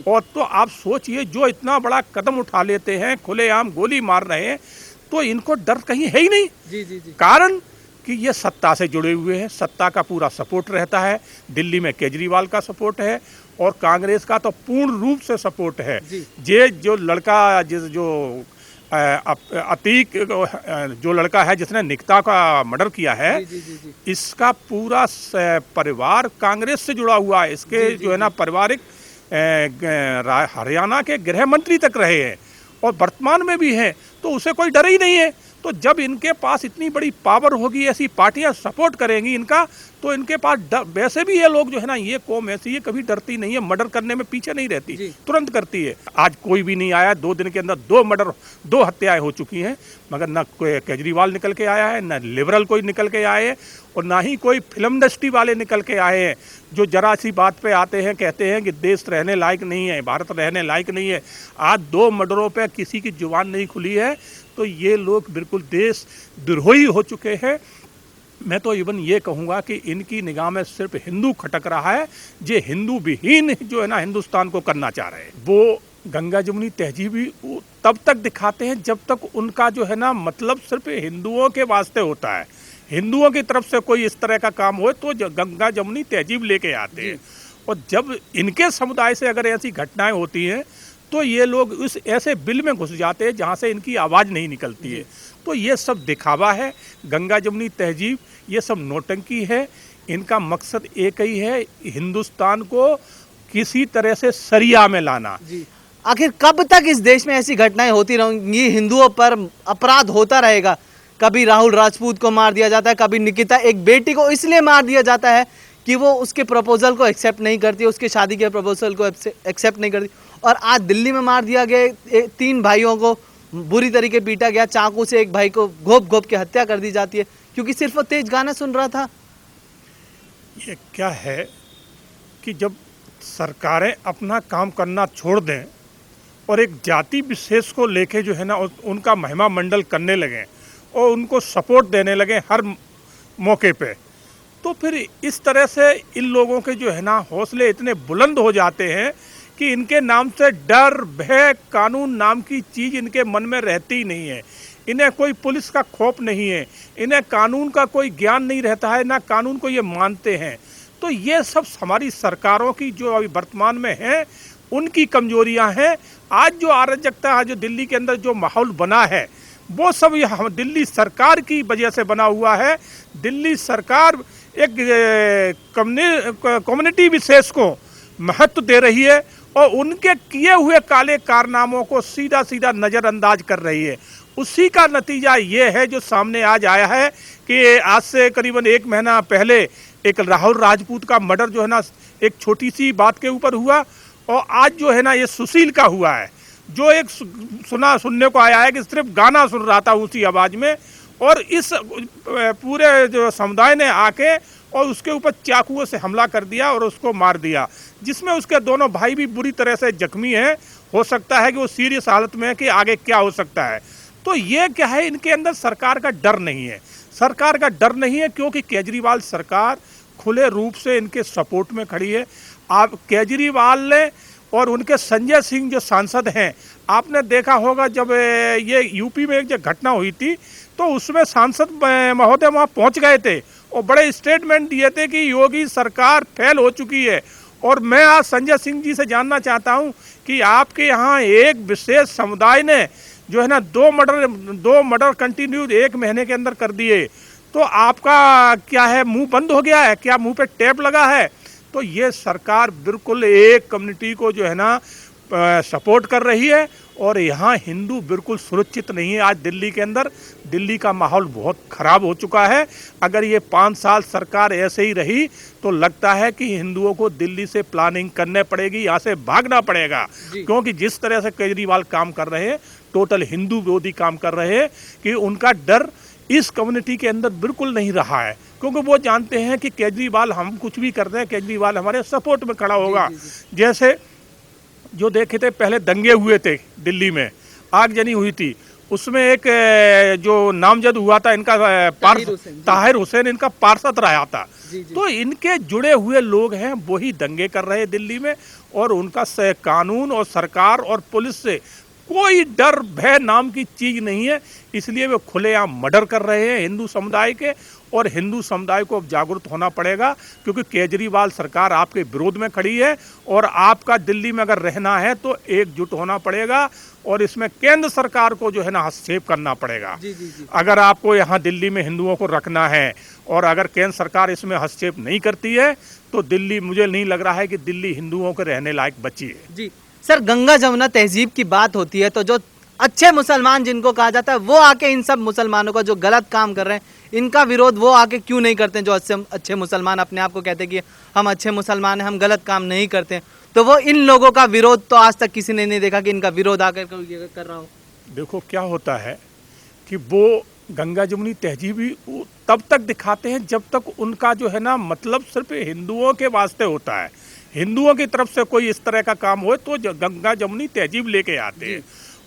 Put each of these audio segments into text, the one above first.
और तो आप सोचिए, जो इतना बड़ा कदम उठा लेते हैं, खुलेआम गोली मार रहे हैं, तो इनको डर कहीं है ही नहीं। जी जी जी। कारण कि ये सत्ता से जुड़े हुए हैं, सत्ता का पूरा सपोर्ट रहता है। दिल्ली में केजरीवाल का सपोर्ट है और कांग्रेस का तो पूर्ण रूप से सपोर्ट है। ये जो लड़का जो अतीक जो लड़का है जिसने निकिता का मर्डर किया है, इसका पूरा परिवार कांग्रेस से जुड़ा हुआ है। इसके जो है ना पारिवारिक हरियाणा के गृह मंत्री तक रहे हैं और वर्तमान में भी हैं, तो उसे कोई डर ही नहीं है। तो जब इनके पास इतनी बड़ी पावर होगी, ऐसी पार्टियां सपोर्ट करेंगी इनका, तो इनके पास वैसे भी ये लोग जो है ना, ये कौम ऐसी है कभी डरती नहीं है, मर्डर करने में पीछे नहीं रहती, तुरंत करती है। आज कोई भी नहीं आया, 2 दिन के अंदर 2 मर्डर, 2 हत्याएं हो चुकी हैं, मगर न कोई केजरीवाल निकल के आया है, न लिबरल कोई निकल के आए हैं, और ना ही कोई फिल्म इंडस्ट्री वाले निकल के आए हैं जो जरा सी बात पे आते हैं, कहते हैं कि देश रहने लायक नहीं है, भारत रहने लायक नहीं है। आज 2 मर्डरों पे किसी की जुबान नहीं खुली है, तो ये लोग बिल्कुल देश द्रोही हो चुके हैं। मैं तो इवन ये कहूँगा कि इनकी निगाह में सिर्फ हिंदू खटक रहा है, जे हिंदू विहीन जो है ना हिंदुस्तान को करना चाह रहे हैं। वो गंगा जमुनी तहजीब भी तब तक दिखाते हैं जब तक उनका जो है ना मतलब सिर्फ हिंदुओं के वास्ते होता है। हिंदुओं की तरफ से कोई इस तरह का काम हो तो गंगा जमुनी तहजीब लेके आते हैं, और जब इनके समुदाय से अगर ऐसी घटनाएं होती हैं तो ये लोग उस ऐसे बिल में घुस जाते हैं जहाँ से इनकी आवाज़ नहीं निकलती है। तो ये सब दिखावा है, गंगा जमुनी तहजीब ये सब नौटंकी है। इनका मकसद एक ही है, हिंदुस्तान को किसी तरह से सरिया में लाना। आखिर कब तक इस देश में ऐसी घटनाएं होती रहेंगी, हिंदुओं पर अपराध होता रहेगा? कभी राहुल राजपूत को मार दिया जाता है, कभी निकिता एक बेटी को इसलिए मार दिया जाता है कि वो उसके प्रपोजल को एक्सेप्ट नहीं करती, उसके शादी के प्रपोजल को एक्सेप्ट नहीं करती। और आज दिल्ली में मार दिया गया, 3 भाइयों को बुरी तरीके पीटा गया, चाकू से एक भाई को घोप घोप के हत्या कर दी जाती है क्योंकि सिर्फ वो तेज गाना सुन रहा था। ये क्या है कि जब सरकारें अपना काम करना छोड़ दें और एक जाति विशेष को लेके जो है ना उनका महिमा मंडल करने लगें और उनको सपोर्ट देने लगे हर मौके पे, तो फिर इस तरह से इन लोगों के जो है ना हौसले इतने बुलंद हो जाते हैं कि इनके नाम से डर, भय, कानून नाम की चीज़ इनके मन में रहती ही नहीं है। इन्हें कोई पुलिस का खौफ नहीं है, इन्हें कानून का कोई ज्ञान नहीं रहता है, ना कानून को ये मानते हैं। तो ये सब हमारी सरकारों की जो अभी वर्तमान में है उनकी कमजोरियां हैं। आज जो अराजकता, जो दिल्ली के अंदर जो माहौल बना है, वो सब दिल्ली सरकार की वजह से बना हुआ है। दिल्ली सरकार एक कम्युनिटी विशेष को महत्व दे रही है और उनके किए हुए काले कारनामों को सीधा सीधा नज़रअंदाज कर रही है। उसी का नतीजा ये है जो सामने आज आया है कि आज से करीबन 1 महीना पहले एक राहुल राजपूत का मर्डर जो है ना एक छोटी सी बात के ऊपर हुआ, और आज जो है ना ये सुशील का हुआ है, जो एक सुनने को आया है कि सिर्फ गाना सुन रहा था उसी आवाज़ में, और इस पूरे जो समुदाय ने आके और उसके ऊपर चाकुओं से हमला कर दिया और उसको मार दिया, जिसमें उसके दोनों भाई भी बुरी तरह से जख्मी हैं। हो सकता है कि वो सीरियस हालत में है कि आगे क्या हो सकता है। तो ये क्या है, इनके अंदर सरकार का डर नहीं है। सरकार का डर नहीं है क्योंकि केजरीवाल सरकार खुले रूप से इनके सपोर्ट में खड़ी है। आप केजरीवाल ने और उनके संजय सिंह जो सांसद हैं, आपने देखा होगा जब ये यूपी में एक जो घटना हुई थी तो उसमें सांसद महोदय वहाँ पहुँच गए थे और बड़े स्टेटमेंट दिए थे कि योगी सरकार फेल हो चुकी है। और मैं आज संजय सिंह जी से जानना चाहता हूँ कि आपके यहाँ एक विशेष समुदाय ने जो है ना 2 मर्डर कंटिन्यू 1 महीने के अंदर कर दिए, तो आपका क्या है, मुंह बंद हो गया है क्या, मुंह पे टैप लगा है? तो ये सरकार बिल्कुल एक कम्युनिटी को जो है ना सपोर्ट कर रही है और यहाँ हिंदू बिल्कुल सुरक्षित नहीं है। आज दिल्ली के अंदर दिल्ली का माहौल बहुत ख़राब हो चुका है। अगर ये 5 साल सरकार ऐसे ही रही तो लगता है कि हिंदुओं को दिल्ली से प्लानिंग करने पड़ेगी, यहाँ से भागना पड़ेगा, क्योंकि जिस तरह से केजरीवाल काम कर रहे हैं, टोटल हिंदू विरोधी काम कर रहे हैं, कि उनका डर इस कम्युनिटी के अंदर बिल्कुल नहीं रहा है, क्योंकि वो जानते हैं कि केजरीवाल, हम कुछ भी करते हैं केजरीवाल हमारे सपोर्ट में खड़ा होगा। जैसे जो देखे थे पहले दंगे हुए थे दिल्ली में, आगजनी हुई थी, उसमें एक जो नामजद हुआ था इनका ताहिर हुसैन इनका पार्षद रहा था। तो इनके जुड़े हुए लोग हैं, वही दंगे कर रहे हैं दिल्ली में और उनका कानून और सरकार और पुलिस से कोई डर भय नाम की चीज नहीं है। इसलिए वे खुलेआम मर्डर कर रहे हैं हिंदू समुदाय के, और हिंदू समुदाय को अब जागरूक होना पड़ेगा, क्योंकि केजरीवाल सरकार आपके विरोध में खड़ी है और आपका दिल्ली में अगर रहना है तो एकजुट होना पड़ेगा, और इसमें केंद्र सरकार को जो है ना हस्तक्षेप करना पड़ेगा। जी जी जी। अगर आपको यहाँ दिल्ली में हिंदुओं को रखना है और अगर केंद्र सरकार इसमें हस्तक्षेप नहीं करती है तो दिल्ली, मुझे नहीं लग रहा है कि दिल्ली हिंदुओं के रहने लायक बची है। जी सर, गंगा जमुना तहजीब की बात होती है तो जो अच्छे मुसलमान जिनको कहा जाता है वो आके इन सब मुसलमानों का जो गलत काम कर रहे हैं इनका विरोध वो आके क्यों नहीं करते हैं? जो अच्छे मुसलमान अपने आप को कहते हैं कि हम अच्छे मुसलमान हैं, हम गलत काम नहीं करते हैं, तो वो इन लोगों का विरोध तो आज तक किसी ने नहीं देखा कि इनका विरोध आकर कर रहा हो। देखो क्या होता है कि वो गंगा जमुनी तहजीब ही तब तक दिखाते हैं जब तक उनका जो है ना मतलब सिर्फ हिंदुओं के वास्ते होता है। हिंदुओं की तरफ से कोई इस तरह का काम हो तो गंगा जमुनी तहजीब लेके आते हैं,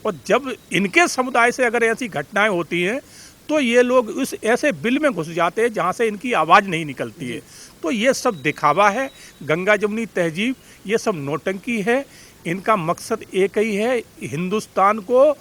और जब इनके समुदाय से अगर ऐसी घटनाएं होती हैं तो ये लोग उस ऐसे बिल में घुस जाते हैं जहाँ से इनकी आवाज़ नहीं निकलती है। तो ये सब दिखावा है, गंगा जमुनी तहजीब ये सब नौटंकी है। इनका मकसद एक ही है, हिंदुस्तान को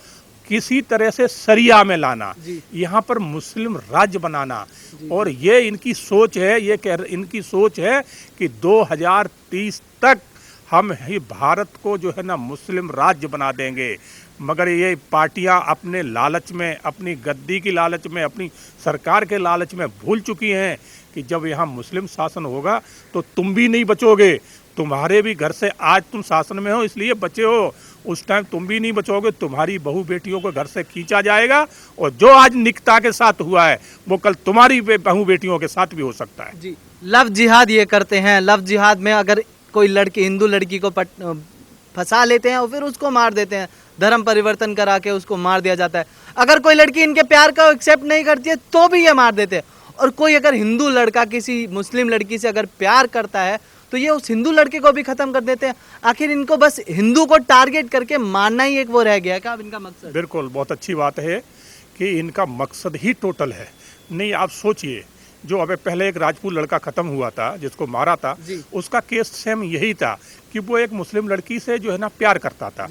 किसी तरह से सरिया में लाना, यहाँ पर मुस्लिम राज्य बनाना, और ये इनकी सोच है, इनकी सोच है कि 2030 तक हम ही भारत को जो है ना मुस्लिम राज्य बना देंगे। मगर ये पार्टियां अपने लालच में, अपनी गद्दी की लालच में, अपनी सरकार के लालच में भूल चुकी हैं कि जब यहाँ मुस्लिम शासन होगा तो तुम भी नहीं बचोगे, तुम्हारे भी घर से, आज तुम शासन में हो इसलिए बचे हो, उस टाइम तुम भी नहीं बचोगे, तुम्हारी बहू बेटियों को घर से खींचा जाएगा, और जो आज निकता के साथ हुआ है वो कल तुम्हारी बहू बेटियों के साथ भी हो सकता है। जी, लव जिहाद ये करते हैं। लव जिहाद में अगर कोई लड़की, हिंदू लड़की को फंसा लेते हैं और फिर उसको मार देते हैं, धर्म परिवर्तन करा के उसको मार दिया जाता है। अगर कोई लड़की इनके प्यार को एक्सेप्ट नहीं करती है तो भी ये मार देते हैं। और कोई अगर हिंदू लड़का किसी मुस्लिम लड़की से अगर प्यार करता है तो ये उस हिंदू लड़के को भी खत्म कर देते हैं। आखिर इनको बस हिंदू को टारगेट करके मारना ही एक वो रह गया है क्या इनका मकसद? बिल्कुल, बहुत अच्छी बात है कि इनका मकसद ही टोटल है। नहीं, आप सोचिए, जो अबे पहले एक राजपूत लड़का खत्म हुआ था जिसको मारा था, उसका केस सेम यही था कि वो एक मुस्लिम लड़की से जो है ना प्यार करता था,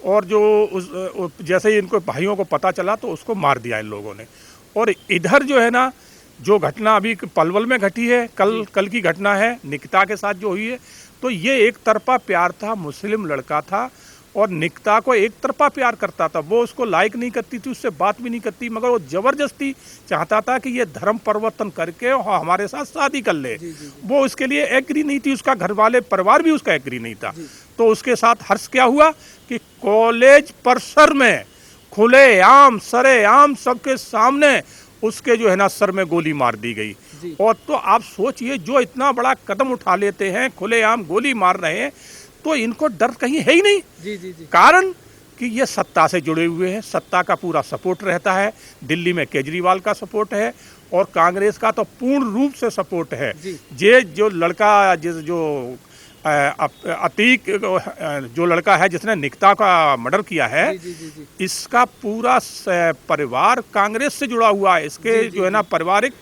और जो जैसे ही इनको भाइयों को पता चला तो उसको मार दिया इन लोगों ने। और इधर जो है ना जो घटना अभी पलवल में घटी है, कल की घटना है निकिता के साथ जो हुई है, तो ये एक तरफा प्यार था, मुस्लिम लड़का था और निकिता को एक तरफा प्यार करता था। वो उसको लाइक नहीं करती थी, उससे बात भी नहीं करती, मगर वो जबरदस्ती चाहता था कि ये धर्म परिवर्तन करके हमारे साथ शादी कर ले। वो उसके लिए एग्री नहीं थी, उसका घर वाले परिवार भी उसका एग्री नहीं था। तो उसके साथ हर्ष क्या हुआ कि कॉलेज परिसर में खुलेआम सरेआम सबके सामने उसके जो है ना सर में गोली मार दी गई। और तो आप सोचिए, जो इतना बड़ा कदम उठा लेते हैं, खुलेआम गोली मार रहे हैं, तो इनको डर कहीं है ही नहीं। कारण कि ये सत्ता से जुड़े हुए हैं, सत्ता का पूरा सपोर्ट रहता है। दिल्ली में केजरीवाल का सपोर्ट है और कांग्रेस का तो पूर्ण रूप से सपोर्ट है। ये जो लड़का जो अतीक जो लड़का है जिसने निकिता का मर्डर किया है, इसका पूरा परिवार कांग्रेस से जुड़ा हुआ है। इसके जो है ना पारिवारिक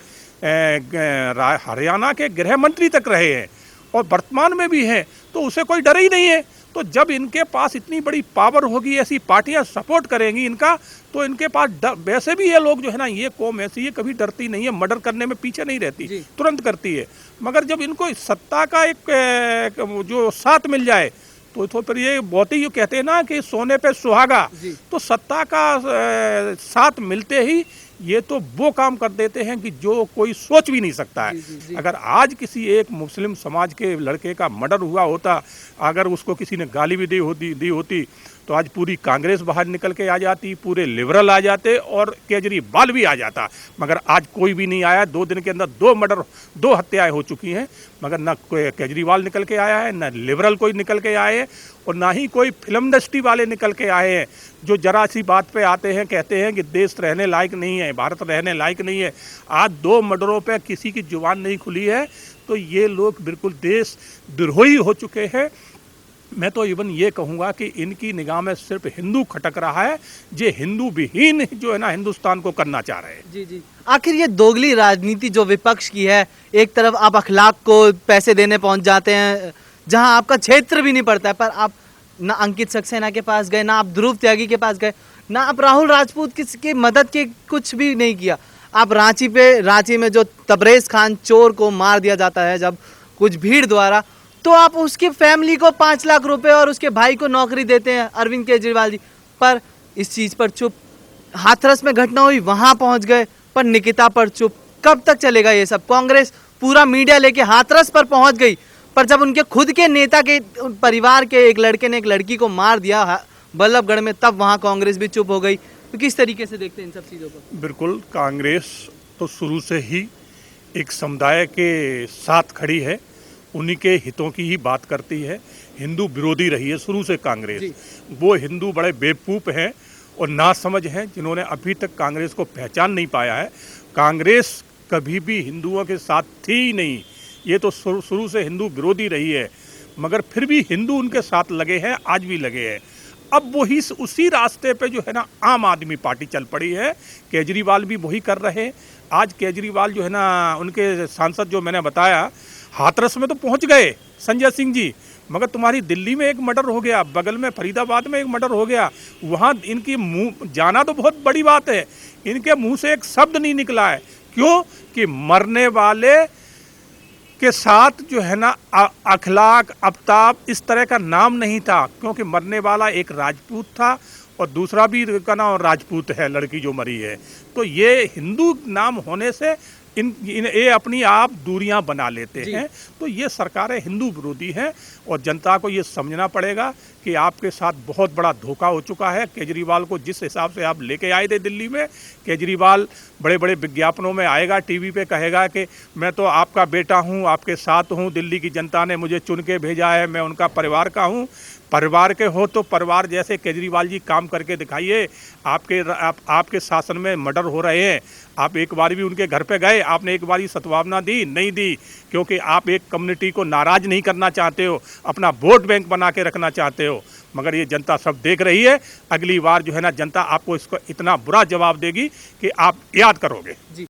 हरियाणा के गृह मंत्री तक रहे हैं और वर्तमान में भी हैं, तो उसे कोई डर ही नहीं है। तो जब इनके पास इतनी बड़ी पावर होगी, ऐसी पार्टियां सपोर्ट करेंगी इनका, तो इनके पास वैसे भी ये लोग जो है ना, ये कौम ऐसी है कभी डरती नहीं है, मर्डर करने में पीछे नहीं रहती, तुरंत करती है। मगर जब इनको सत्ता का एक जो साथ मिल जाए तो फिर ये बहुत ही कहते हैं ना कि सोने पे सुहागा, तो सत्ता का साथ मिलते ही ये तो वो काम कर देते हैं कि जो कोई सोच भी नहीं सकता है। अगर आज किसी एक मुस्लिम समाज के लड़के का मर्डर हुआ होता, अगर उसको किसी ने गाली भी दी होती तो आज पूरी कांग्रेस बाहर निकल के आ जाती, पूरे लिबरल आ जाते और केजरीवाल भी आ जाता। मगर आज कोई भी नहीं आया। 2 दिन के अंदर 2 मर्डर, 2 हत्याएं हो चुकी हैं, मगर न कोई केजरीवाल निकल के आया है, न लिबरल कोई निकल के आए हैं, और ना ही कोई फिल्म इंडस्ट्री वाले निकल के आए हैं जो जरा सी बात पे आते हैं, कहते हैं कि देश रहने लायक नहीं है, भारत रहने लायक नहीं है। आज 2 मर्डरों पे किसी की जुबान नहीं खुली है, तो ये लोग बिल्कुल देश द्रोही हो चुके हैं। मैं तो इवन ये कहूँगा कि इनकी निगाह में सिर्फ हिंदू खटक रहा है, जे हिंदू विहीन जो है ना हिंदुस्तान को करना चाह रहे हैं। आखिर ये दोगली राजनीति जो विपक्ष की है, एक तरफ आप अखलाक को पैसे देने पहुंच जाते हैं, जहां आपका क्षेत्र भी नहीं पड़ता है, पर आप ना अंकित सक्सेना के पास गए, ना आप ध्रुव त्यागी के पास गए, ना आप राहुल राजपूत की मदद के कुछ भी नहीं किया। आप रांची में जो तबरेज खान चोर को मार दिया जाता है जब कुछ भीड़ द्वारा, तो आप उसकी फैमिली को 5 लाख रुपए और उसके भाई को नौकरी देते हैं अरविंद केजरीवाल जी। पर इस चीज़ पर चुप। हाथरस में घटना हुई, वहां पहुंच गए, पर निकिता पर चुप। कब तक चलेगा ये सब? कांग्रेस पूरा मीडिया लेके हाथरस पर पहुंच गई, पर जब उनके खुद के नेता के परिवार के एक लड़के ने एक लड़की को मार दिया बल्लभगढ़ में, तब वहां कांग्रेस भी चुप हो गई। तो किस तरीके से देखते हैं इन सब चीज़ों को? बिल्कुल, कांग्रेस तो शुरू से ही एक समुदाय के साथ खड़ी है, उन्हीं के हितों की ही बात करती है। हिंदू विरोधी रही है शुरू से कांग्रेस। वो हिंदू बड़े बेवकूफ़ हैं और नासमझ हैं जिन्होंने अभी तक कांग्रेस को पहचान नहीं पाया है। कांग्रेस कभी भी हिंदुओं के साथ थी ही नहीं, ये तो शुरू से हिंदू विरोधी रही है, मगर फिर भी हिंदू उनके साथ लगे हैं, आज भी लगे हैं। अब वही उसी रास्ते पे जो है ना आम आदमी पार्टी चल पड़ी है। केजरीवाल भी वही कर रहे हैं। आज केजरीवाल जो है ना, उनके सांसद जो मैंने बताया, हाथरस में तो पहुंच गए संजय सिंह जी, मगर तुम्हारी दिल्ली में एक मर्डर हो गया, बगल में फरीदाबाद में एक मर्डर हो गया, वहाँ इनकी मुंह जाना तो बहुत बड़ी बात है, इनके मुंह से एक शब्द नहीं निकला है। क्यों? कि मरने वाले के साथ जो है ना अखलाक आफ्ताब इस तरह का नाम नहीं था, क्योंकि मरने वाला एक राजपूत था और दूसरा भी का नाम राजपूत है, लड़की जो मरी है। तो ये हिंदू नाम होने से ये अपनी आप दूरियां बना लेते हैं। तो ये सरकारें हिंदू विरोधी हैं और जनता को ये समझना पड़ेगा कि आपके साथ बहुत बड़ा धोखा हो चुका है। केजरीवाल को जिस हिसाब से आप लेके आए थे दिल्ली में, केजरीवाल बड़े बड़े विज्ञापनों में आएगा, टीवी पे कहेगा कि मैं तो आपका बेटा हूं, आपके साथ हूं, दिल्ली की जनता ने मुझे चुन के भेजा है, मैं उनका परिवार का हूं। परिवार के हो तो परिवार जैसे केजरीवाल जी काम करके दिखाइए। आपके शासन में मर्डर हो रहे हैं, आप एक बार भी उनके घर पे गए? आपने एक बार सद्भावना दी? नहीं दी, क्योंकि आप एक कम्युनिटी को नाराज नहीं करना चाहते हो, अपना वोट बैंक बना के रखना चाहते हो। मगर ये जनता सब देख रही है, अगली बार जो है ना जनता आपको इसको इतना बुरा जवाब देगी कि आप याद करोगे।